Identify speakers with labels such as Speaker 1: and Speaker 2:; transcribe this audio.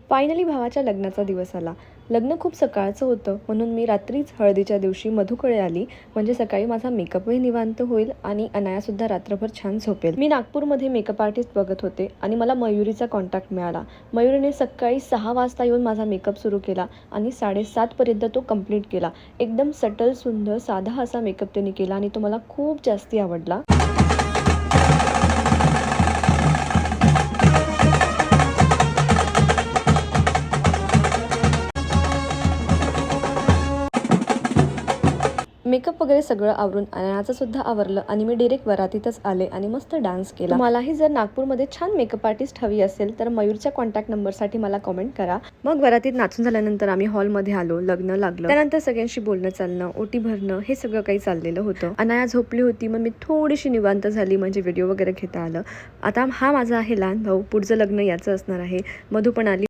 Speaker 1: Finally भावाच्या लग्नाचा दिवस आला. लग्न खूप सकाळचं होतं, म्हणून मी रात्रीच हळदीच्या दिवशी मधूकडे आली. म्हणजे सकाळी माझा मेकअपही निवांत होईल आणि अनायासुद्धा रात्रभर छान झोपेल. मी नागपूरमध्ये मेकअप आर्टिस्ट बघत होते आणि मला मयुरीचा कॉन्टॅक्ट मिळाला. मयुरीने सकाळी 6 वाजता येऊन माझा मेकअप सुरू केला आणि 7:30 पर्यंत तो कंप्लीट केला. एकदम सटल, सुंदर, साधा असा मेकअप त्यांनी केला आणि तो मला खूप जास्ती आवडला. मेकअप वगैरे सगळं आवरून अनायाचं सुद्धा आवरलं आणि मी डायरेक्ट वरातीतच आले आणि मस्त डान्स केला. मलाही जर नागपूरमध्ये छान मेकअप आर्टिस्ट हवी असेल तर मयूरच्या कॉन्टॅक्ट नंबरसाठी मला कमेंट करा. मग वरातीत नाचून झाल्यानंतर आम्ही हॉलमध्ये आलो. लग्न लागलं. त्यानंतर सगळ्यांशी बोलणं चालणं, ओटी भरणं हे सगळं काही चाललेलं होतं. अनाया झोपली होती, मग मी थोडीशी निवांत झाली, म्हणजे व्हिडिओ वगैरे घेता आलं. आता हा माझा आहे लहान भाऊ, पुढचं लग्न याचं असणार आहे. मधू पण आली.